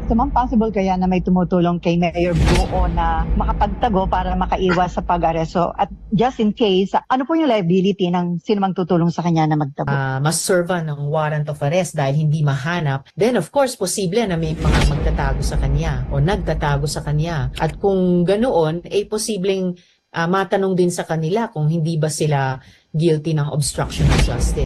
So ma'am, possible kaya na may tumutulong kay Mayor Buo na makapagtago para makaiwas sa pag-aresto? At just in case, ano po yung liability ng sino mang tutulong sa kanya na magtago? Mas-serva ng warrant of arrest dahil hindi mahanap, then of course, posible na may mga magtatago sa kanya o nagtatago sa kanya. At kung ganoon, posibleng matanong din sa kanila kung hindi ba sila guilty ng obstruction of justice.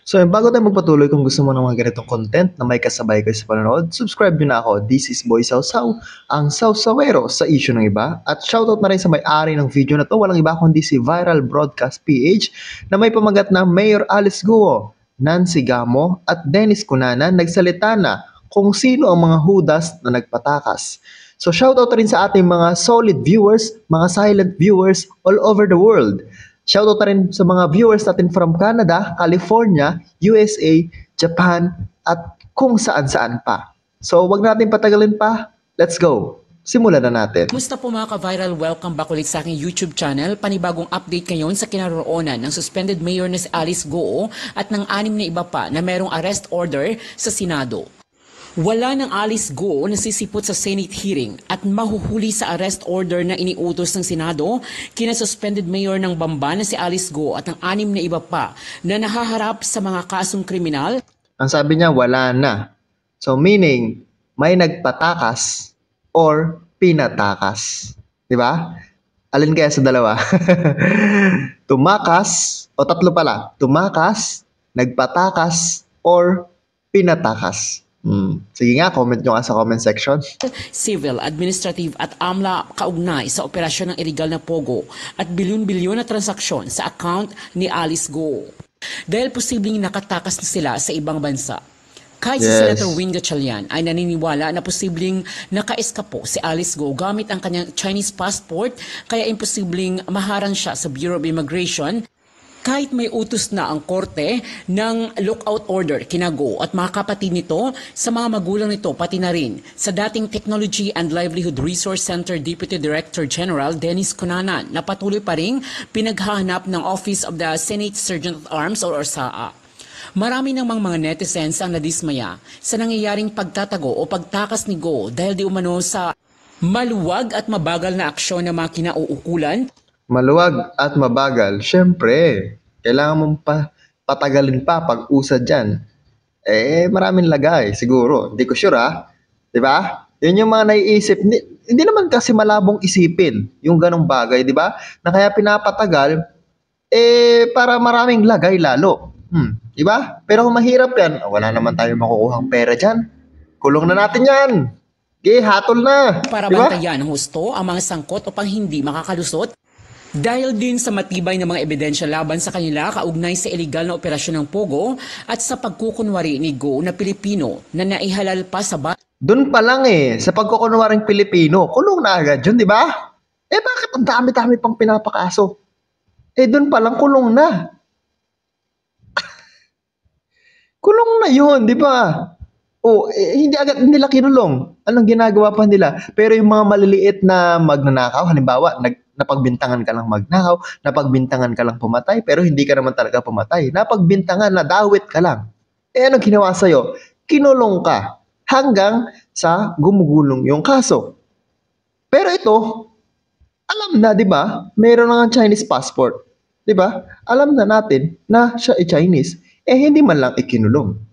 So, bago tayo magpatuloy, kung gusto mo ng mga ganitong content na may kasabay kayo sa panonood, subscribe nyo na ako. This is Boy Sausaw, ang Sausawero sa issue ng iba. At shoutout na rin sa may-ari ng video na to, walang iba kundi si Viral Broadcast PH na may pamagat na Mayor Alice Guo, Nancy Gamo at Dennis Cunanan nagsalita na kung sino ang mga hudas na nagpatakas. So, shoutout rin sa ating mga solid viewers, mga silent viewers all over the world. Shoutout na rin sa mga viewers natin from Canada, California, USA, Japan, at kung saan-saan pa. So, wag natin patagalin pa. Let's go! Simulan na natin. Kumusta po mga ka-viral? Welcome back ulit sa aking YouTube channel. Panibagong update ngayon sa kinaroroonan ng suspended mayor na si Alice Guo at ng 6 na iba pa na merong arrest order sa Senado. Wala ng Alice Guo na sisipot sa Senate hearing at mahuhuli sa arrest order na iniutos ng Senado kina suspended mayor ng Bamban na si Alice Guo at ang 6 na iba pa na nahaharap sa mga kasong kriminal. Ang sabi niya, wala na. So meaning, may nagpatakas or pinatakas. Di ba? Alin kaya sa dalawa? Tumakas, o tatlo pala. Tumakas, nagpatakas, or pinatakas. Sige nga, comment nyo nga sa comment section. Civil, administrative at AMLA kaugnay sa operasyon ng illegal na pogo at bilyon-bilyon na transaksyon sa account ni Alice Guo. Dahil posibleng nakatakas na sila sa ibang bansa. Kahit si Senator Win Gatchalian ay naniniwala na posibleng naka-eskapo si Alice Guo gamit ang kanyang Chinese passport kaya imposibleng maharang siya sa Bureau of Immigration. Kahit may utos na ang korte ng lookout order kina Guo at mga kapatid nito sa mga magulang nito pati na rin sa dating Technology and Livelihood Resource Center Deputy Director General Dennis Cunanan na patuloy pa rin pinaghahanap ng Office of the Senate Sergeant at Arms or ORSAA. Marami namang mga netizens ang nadismaya sa nangyayaring pagtatago o pagtakas ni Guo dahil di umano sa maluwag at mabagal na aksyon ng mga kinauukulan. Maluwag at mabagal, syempre, kailangan mong patagalin pa pag-usad dyan. Maraming lagay, siguro. Hindi ko sure, Di ba? Yun yung mga naiisip. Hindi naman kasi malabong isipin yung ganong bagay, di ba? Na kaya pinapatagal, para maraming lagay lalo. Di ba? Pero kung mahirap yan, wala naman tayo makukuhang pera dyan. Kulong na natin yan. Hatol na. Para diba? bantayan ng husto ang mga sangkot upang hindi makakalusot. Dahil din sa matibay na mga ebidensya laban sa kanila kaugnay sa iligal na operasyon ng Pogo at sa pagkukunwari ni Guo na Pilipino na naihalal pa sa Doon pa lang sa pagkukunwaring Pilipino, kulong na agad yun, di ba? Bakit ang dami-dami pang pinapakaso? Doon pa lang kulong na. Kulong na yun, di ba? Hindi agad nila kinulong. Anong ginagawa pa nila? Pero yung mga maliliit na magnanakaw, halimbawa, napagbintangan ka lang magnakaw, napagbintangan ka lang pumatay, pero hindi ka naman talaga pumatay. Napagbintangan, nadawit ka lang. Anong ginawa sa'yo? Kinulong ka hanggang sa gumugulong yung kaso. Pero ito, alam na, di ba? Meron na nga Chinese passport. Di ba? Alam na natin na siya ay Chinese. Hindi man lang ikinulong.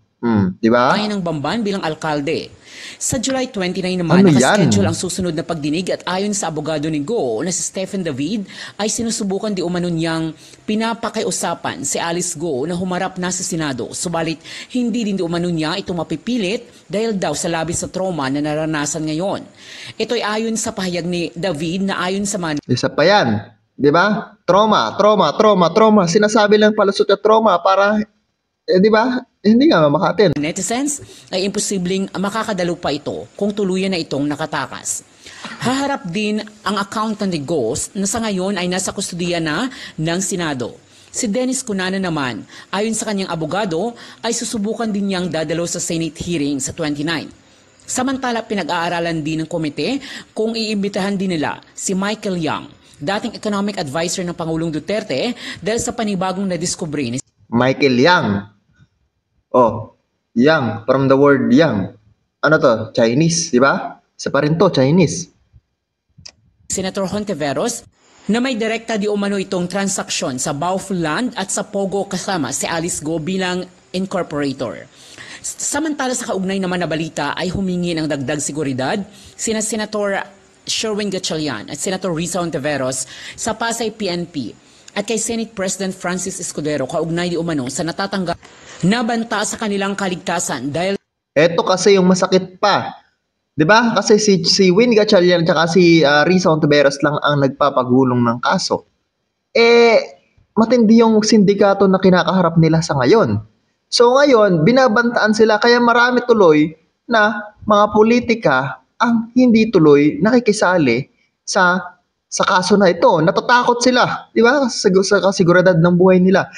Di ba? bayan ng Bamban bilang alkalde. Sa July 29 naman, nakaschedule ang susunod na pagdinig at ayon sa abogado ni Guo na si Stephen David ay sinusubukan di umano niyang pinapakiusapan si Alice Guo na humarap na sa Senado. Subalit, hindi din di umano niya ito mapipilit dahil daw sa labis na trauma na naranasan ngayon. Ito ay ayon sa pahayag ni David na ayon sa Isa pa yan. Di ba? Trauma. Sinasabi lang palusot na trauma para, di ba? Hindi nga makatin. netizens ay imposibleng makakadalo pa ito kung tuluyan na itong nakatakas. Haharap din ang accountant ni Guo na sa ngayon ay nasa kustudiya na ng Senado. Si Dennis Cunanan naman, ayon sa kanyang abogado, ay susubukan din niyang dadalo sa Senate hearing sa 29. Samantala, pinag-aaralan din ng komite kung iimbitahan din nila si Michael Yang, dating economic advisor ng Pangulong Duterte dahil sa panibagong nadiskubre ni Michael Yang. Yang, from the word young. Ano to? Chinese, di ba? Isa pa rin to, Chinese. Senator Hontiveros na may direkta di umano itong transaksyon sa Bauful Land at sa Pogo kasama si Alice Go bilang incorporator. Samantala sa kaugnay naman na balita ay humingi ng dagdag seguridad sina Senator Sherwin Gatchalian at Senator Risa Hontiveros sa Pasay PNP at kay Senate President Francis Escudero kaugnay di umano sa natatanggap na banta sa kanilang kaligtasan dahil Eto kasi yung masakit pa. 'Di ba? Kasi si Win Gatchalian at si Risa Hontiveros lang ang nagpapagulong ng kaso. Matindi yung sindikato na kinakaharap nila sa ngayon. So ngayon, binabantaan sila kaya marami tuloy na mga politika ang hindi tuloy nakikisali sa kaso na ito. Natatakot sila, 'di ba? Sa kasiguridad ng buhay nila.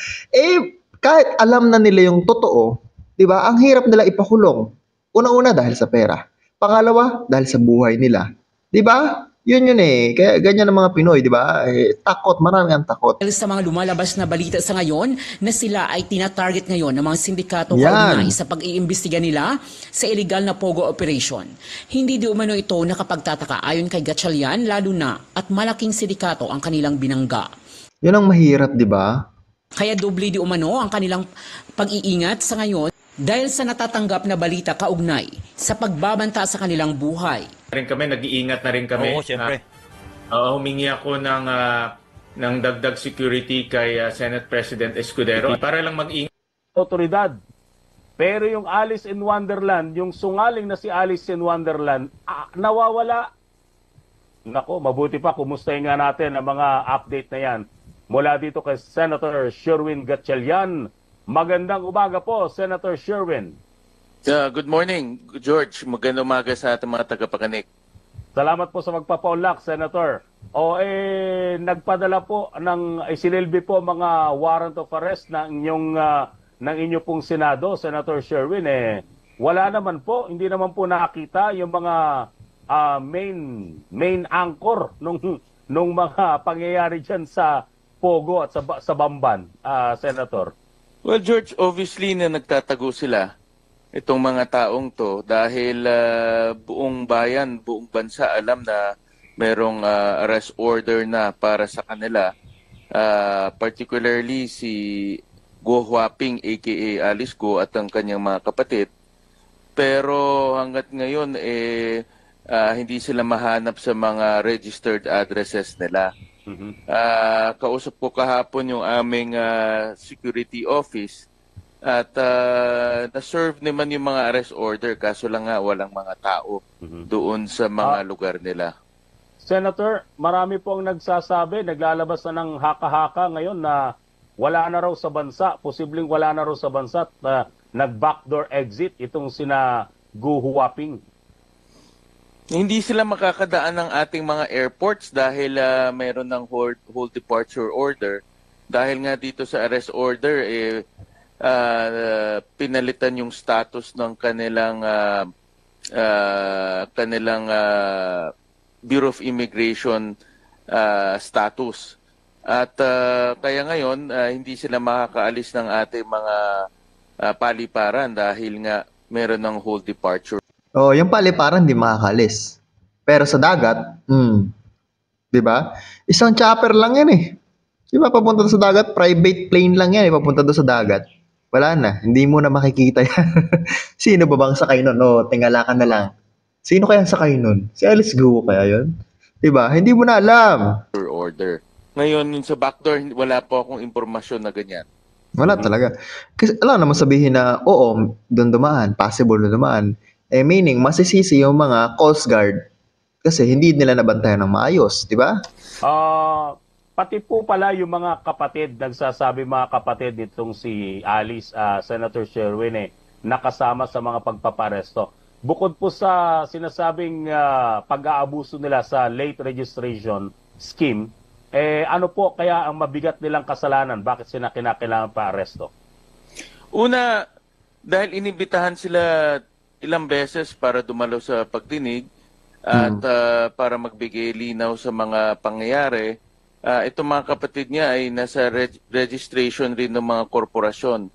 Kahit alam na nila yung totoo, 'di ba? Ang hirap nila ipakulong. Una-una dahil sa pera. Pangalawa, dahil sa buhay nila. 'Di ba? Yun eh. Kaya ganyan ang mga Pinoy, 'di ba? Takot, marami ang takot. sa mga lumalabas na balita sa ngayon na sila ay tinatarget ngayon ng mga sindikato Yan. kaugnay sa pag-iimbestiga nila sa illegal na Pogo operation. Hindi di umano ito nakapagtataka ayon kay Gatchalian lalo na at malaking sindikato ang kanilang binangga. Yun ang mahirap, 'di ba? Kaya doble di umano ang kanilang pag-iingat sa ngayon dahil sa natatanggap na balita kaugnay sa pagbabanta sa kanilang buhay. Rin kami, nag-iingat na rin kami. Oo, siyempre. Humingi ako ng dagdag security kay Senate President Escudero para lang mag-ingat. Otoridad. Pero yung Alice in Wonderland, yung sungaling na si Alice in Wonderland, nawawala. Nako, mabuti pa, kumustahin nga natin ang mga update na yan. Mula dito kay Senator Sherwin Gatchalian. Magandang umaga po, Senator Sherwin. Good morning, George. Magandang umaga sa ating mga tagapakinig. Salamat po sa magpapaunlak, Senator. Nagpadala po ng isinilbi po mga warrant of arrest ng inyo pong Senado, Senator Sherwin. Wala naman po, hindi naman po nakita yung mga main anchor nung mga pangyayari dyan sa Pogo at sa Bamban, Senator. Well, George, obviously na nagtatago sila itong mga taong to dahil buong bayan, buong bansa alam na merong arrest order na para sa kanila. Particularly si Go Huaping aka Alice Go at ang kanyang mga kapatid. Pero hanggat ngayon hindi sila mahanap sa mga registered addresses nila. Kausap ko kahapon yung aming security office at na-serve naman yung mga arrest order kaso lang nga walang mga tao doon sa mga lugar nila. Senator, marami po ang nagsasabi, naglalabas na ng haka-haka ngayon na wala na raw sa bansa, posibleng wala na raw sa bansa at nag-backdoor exit itong sina Go Huaping. Hindi sila makakadaan ng ating mga airports dahil mayroon ng hold departure order. Dahil nga dito sa arrest order, pinalitan yung status ng kanilang Bureau of Immigration status. At kaya ngayon, hindi sila makakaalis ng ating mga paliparan dahil nga meron ng hold departure. Yung paliparan di makakalis. Pero sa dagat, 'di ba? Isang chopper lang 'yan eh. 'Di ba papunta sa dagat, private plane lang 'yan, papunta doon sa dagat. Wala na, hindi mo na makikita 'yan. Sino ba bang sakay nun? Tingala ka na lang. Sino kaya sakay nun? Si Alice Go kaya 'yon? 'Di ba? Hindi mo na alam. Order. Ngayon, yung sa backdoor, wala po akong impormasyon na ganyan. Wala talaga. Kasi alam naman sabihin na, oo, doon dumaan, possible na dumaan. Meaning, masisisi yung mga Coast Guard kasi hindi nila nabantayan ng maayos, di ba? Pati po pala yung mga kapatid, nagsasabi mga kapatid nitong si Alice, Senator Sherwin, nakasama sa mga pagpaparesto. Bukod po sa sinasabing pag-aabuso nila sa late registration scheme, ano po kaya ang mabigat nilang kasalanan? Bakit sila kinakailangan pa-aresto? Una, dahil inibitahan sila ilang beses para dumalo sa pagdinig at para magbigay linaw sa mga pangyayari. Itong mga kapatid niya ay nasa registration rin ng mga korporasyon.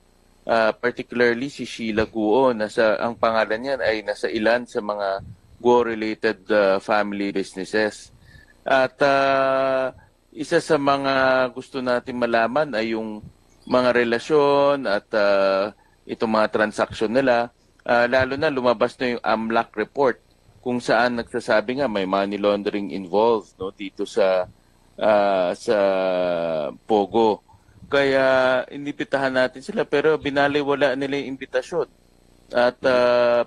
particularly si Sheila Guo, ang pangalan niyan ay nasa ilan sa mga Guo-related family businesses. At isa sa mga gusto natin malaman ay yung mga relasyon at itong mga transaksyon nila. Lalo na lumabas na yung AMLAC report kung saan nagsasabi nga may money laundering involved, no, dito sa Pogo. Kaya inibitahan natin sila pero binaliwala nila yung imbitasyon. At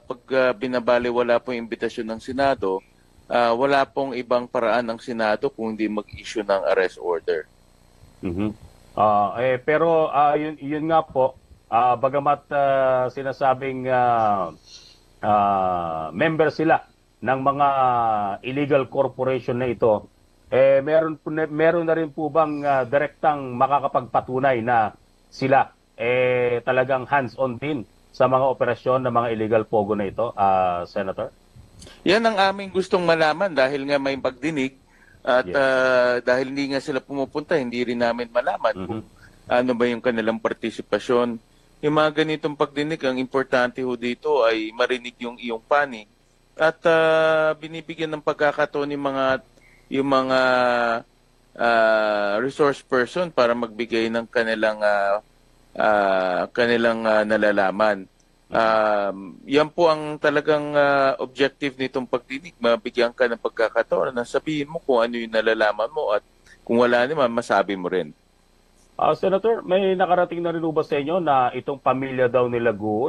pag binabaliwala po yung imbitasyon ng Senado, wala pong ibang paraan ng Senado kung hindi mag-issue ng arrest order. Pero yun nga po, bagamat sinasabing member sila ng mga illegal corporation na ito, meron na rin po bang direktang makakapagpatunay na sila talagang hands-on din sa mga operasyon ng mga illegal pogo na ito, Senator? Yan ang aming gustong malaman dahil nga may pagdinig at dahil hindi nga sila pumupunta, hindi rin namin malaman kung ano ba yung kanilang partisipasyon. Yung mga ganitong pagdinig, ang importante ho dito ay marinig yung iyong panig at binibigyan ng pagkakataon yung mga resource person para magbigay ng kanilang nalalaman. Yan po ang talagang objective nitong pagdinig. Mabigyan ka ng pagkakataon na sabihin mo kung ano yung nalalaman mo at kung wala naman, masabi mo rin. Senator, may nakarating na rin ba sa inyo na itong pamilya daw nila Guo,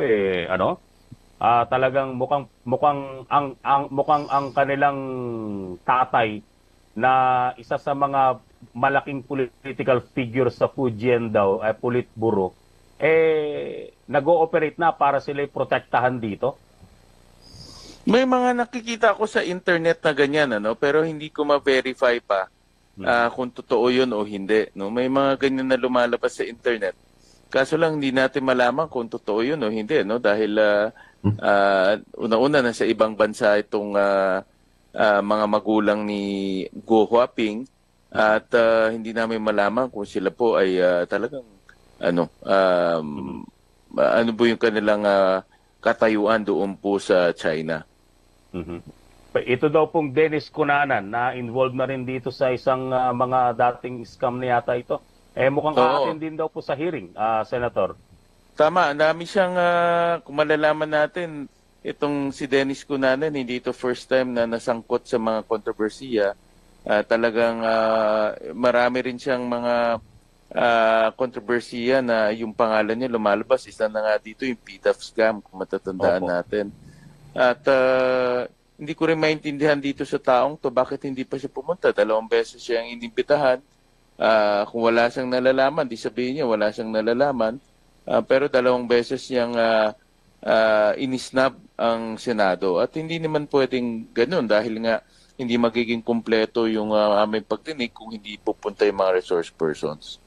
talagang mukhang ang kanilang tatay na isa sa mga malaking political figure sa Fujian daw, Politburo, nag-ooperate na para sila protektahan dito? May mga nakikita ako sa internet na ganyan, pero hindi ko ma-verify pa kung totoo yun o hindi. No? May mga ganyan na lumalabas sa internet. Kaso lang hindi natin malaman kung totoo yun o hindi, no? Dahil una-una na sa ibang bansa itong mga magulang ni Guo Huaping at hindi namin malaman kung sila po ay talagang ano po yung kanilang katayuan doon po sa China. Ito daw pong Dennis Cunanan na involved na rin dito sa isang mga dating scam na yata ito. Mukhang aatin din daw po sa hearing, Senator. Tama, dami siyang kung malalaman natin, itong si Dennis Cunanan, hindi ito first time na nasangkot sa mga kontrobersiya. Talagang marami rin siyang mga kontrobersiya na yung pangalan niya lumalabas. Isa na nga dito yung PTAF scam, kung matatandaan natin. At hindi ko rin maintindihan dito sa taong to bakit hindi pa siya pumunta. 2 beses siyang inimbitahan. Kung wala siyang nalalaman, di sabihin niya wala siyang nalalaman. Pero 2 beses siyang inisnab ang Senado. At hindi naman pwedeng ganun dahil nga hindi magiging kumpleto yung aming pagdinig kung hindi pupunta yung mga resource persons.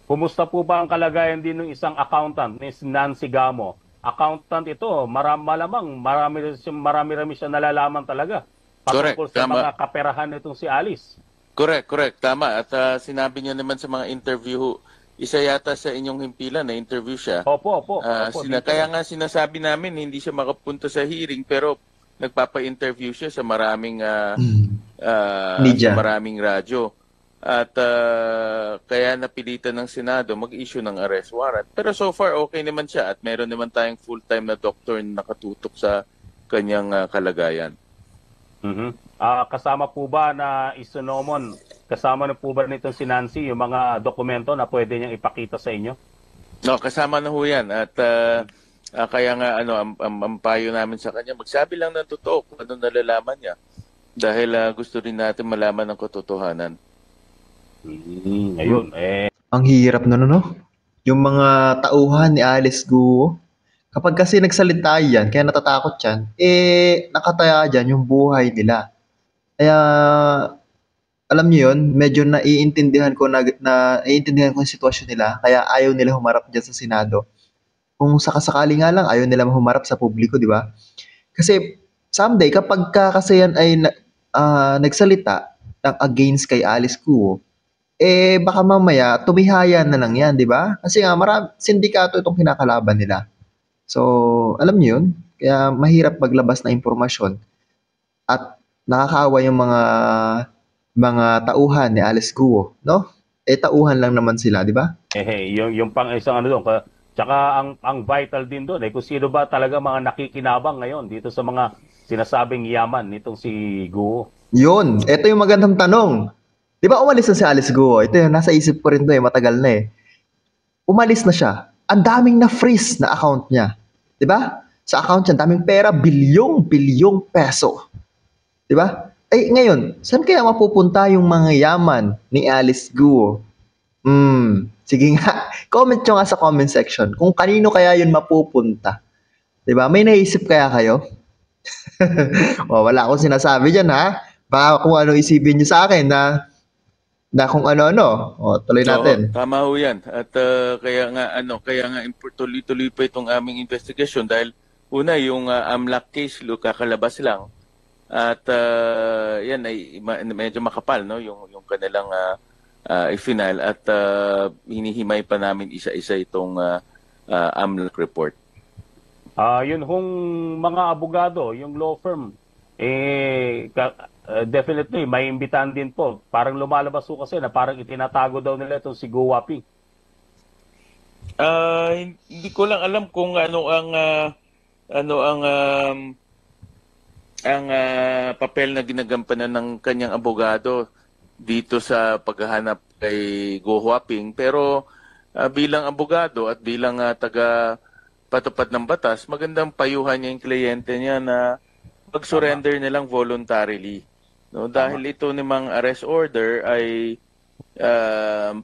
Kumusta po ba ang kalagayan din ng isang accountant ni Nancy Gamo? Accountant ito, malamang marami siya nalalaman talaga. Patungkol sa mga kaperahan nitong si Alice. Correct. Tama. At sinabi niya naman sa mga interview, isa yata sa inyong himpilan na interview siya. Opo. Kaya nga sinasabi namin, hindi siya makapunta sa hearing, pero nagpapa-interview siya sa maraming sa maraming radyo. At kaya napilitan ng Senado mag-issue ng arrest warrant. Pero so far, okay naman siya at meron naman tayong full-time na doktor na nakatutok sa kanyang kalagayan. Kasama po ba na isunomon, kasama na po ba nitong si Nancy yung mga dokumento na pwede niyang ipakita sa inyo? No, kasama na ho yan. At kaya nga ang payo namin sa kanya, magsabi lang ng totoo kung ano nalalaman niya. Dahil gusto rin natin malaman ang katotohanan. Ayun, Ang hirap no? Yung mga tauhan ni Alice Guo, kapag kasi nagsalita yan, kaya natatakot yan, nakataya dyan yung buhay nila. Kaya, alam niyo yun, medyo naiintindihan ko yung sitwasyon nila, kaya ayaw nila humarap dyan sa Senado. Kung sakasakali nga lang, ayaw nila humarap sa publiko, di ba? Kasi, someday, kapag kasi yan ay nagsalita against kay Alice Guo, baka mamaya tumihaya na lang yan, di ba? Kasi nga, sindikato itong kinakalaban nila. So, alam niyo yun? Kaya mahirap maglabas na impormasyon at nakakaawa yung mga tauhan ni Alice Guo, no? Tauhan lang naman sila, di ba? Yung pang isang ano doon, tsaka ang vital din doon, kung sino ba talaga mga nakikinabang ngayon dito sa mga sinasabing yaman nitong si Guo. Yun, ito yung magandang tanong. Di ba umalis na si Alice Guo? Ito yung nasa isip ko rin to matagal na Umalis na siya. Ang daming na-freeze na account niya. Di ba? Sa account niya, daming pera, bilyong peso. Di ba? Ngayon, saan kaya mapupunta yung mga yaman ni Alice Guo? Sige nga, comment nyo nga sa comment section kung kanino kaya yun mapupunta. Di ba? May naisip kaya kayo? Wala akong sinasabi dyan, ha? Baka kung ano isipin nyo sa akin na kung ano-ano. Tuloy natin. Tama ho yan. At kaya nga tuloy-tuloy pa itong aming investigasyon dahil una yung AMLAC case kakalabas lang. At yan ay medyo makapal, no, yung kanilang final at hinihimay pa namin isa-isa itong AMLAC report. Yun hong mga abogado, yung law firm, definitely may imbitahan din po. Parang lumalabas po kasi na parang itinatago daw nila itong si Guo Huaping. Hindi ko lang alam kung ano ang papel na ginagampanan ng kanyang abogado dito sa paghahanap kay Guo Huaping, pero bilang abogado at bilang taga patupad ng batas, magandang payuhan niya yung kliyente niya na mag-surrender nilang voluntarily. No, dahil ito namang arrest order ay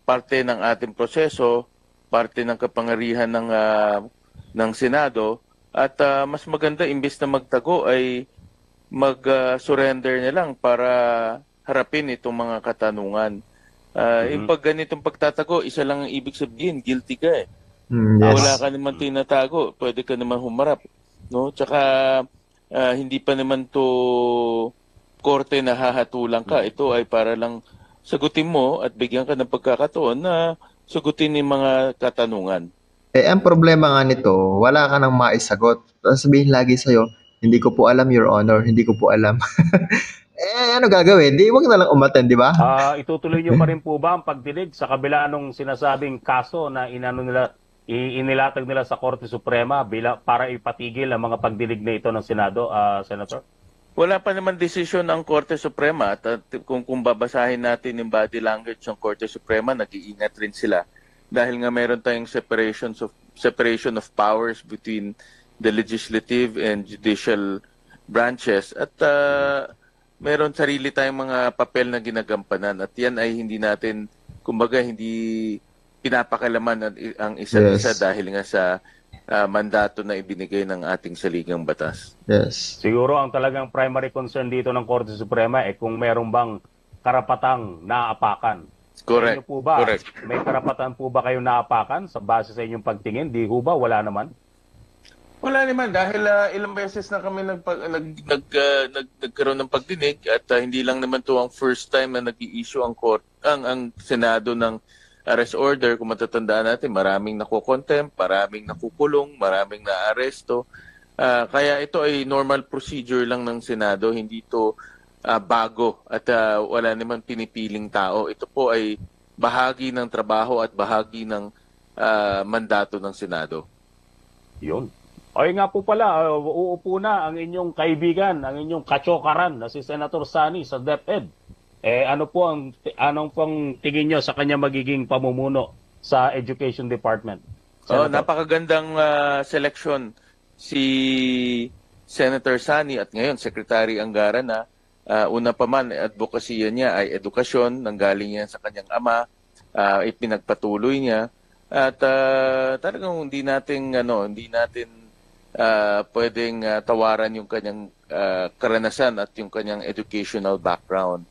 parte ng ating proseso, parte ng kapangyarihan ng Senado, at mas maganda imbes na magtago ay mag-surrender na lang para harapin itong mga katanungan. Yung pag ganitong pagtatago, isa lang ang ibig sabihin, guilty ka eh. Yes. Wala ka naman tinatago, pwede ka naman humarap. No? Tsaka hindi pa naman to korte na hahatulan ka. Ito ay para lang sagutin mo at bigyan ka ng pagkakataon na sagutin yung mga katanungan. Ang problema nga nito, wala ka nang maisagot. Sabihin lagi sa'yo, hindi ko po alam, Your Honor, hindi ko po alam. Ano gagawin? Wag na lang umattend, di ba? Itutuloy nyo pa rin po ba ang pagdinig sa kabila nung sinasabing kaso na inilatag nila sa Korte Suprema para ipatigil ang mga pagdinig na ito ng Senado, Senator? Wala pa naman desisyon ng Korte Suprema at kung babasahin natin yung body language ng Korte Suprema, nag-iingat rin sila dahil nga meron tayong separation of powers between the legislative and judicial branches at meron sarili tayong mga papel na ginagampanan at yan ay hindi natin, kumbaga hindi pinapakalaman ang isa't isa dahil nga sa mandato na ibinigay ng ating saligang batas. Yes. Siguro ang talagang primary concern dito ng Korte Suprema ay kung meron bang karapatang naapakan. Correct. Po ba, Correct. may karapatan po ba kayong naapakan sa base sa inyong pagtingin? Di ho ba? Wala naman? Wala naman dahil ilang beses na kami nagkaroon ng pagdinig at hindi lang naman to ang first time na nag-i-issue ang Senado ng arrest order. Kung matatandaan natin, maraming nakukontempt, maraming nakukulong, maraming naaresto. Kaya ito ay normal procedure lang ng Senado, hindi ito bago at wala naman pinipiling tao. Ito po ay bahagi ng trabaho at bahagi ng mandato ng Senado. Yun. Ay nga po pala, uupo na ang inyong kaibigan, ang inyong kachokaran na si Senator Sani sa DepEd. Anong pong tingin nyo sa kanya magiging pamumuno sa Education Department? Napakagandang selection si Senator Sani at ngayon Secretary Angara na. Una pa man, advokasya niya ay edukasyon, nanggaling yan sa kanyang ama, ipinagpatuloy niya. At talagang hindi natin pwedeng tawaran yung kanyang karanasan at yung kanyang educational background.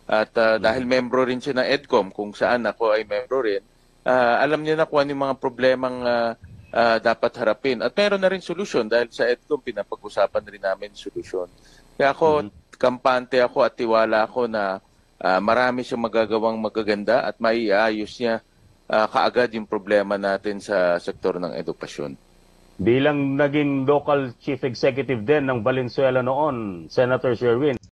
At dahil membro rin siya ng EDCOM, kung saan ako ay membro rin, alam niya na kung ano yung mga problemang dapat harapin. At meron na rin solusyon dahil sa EDCOM pinapag-usapan rin namin solusyon. Kaya ako, kampante ako at tiwala ako na marami siyang magagawang magaganda at maiayos niya kaagad yung problema natin sa sektor ng edukasyon. Bilang naging local chief executive din ng Valenzuela noon, Senator Sherwin,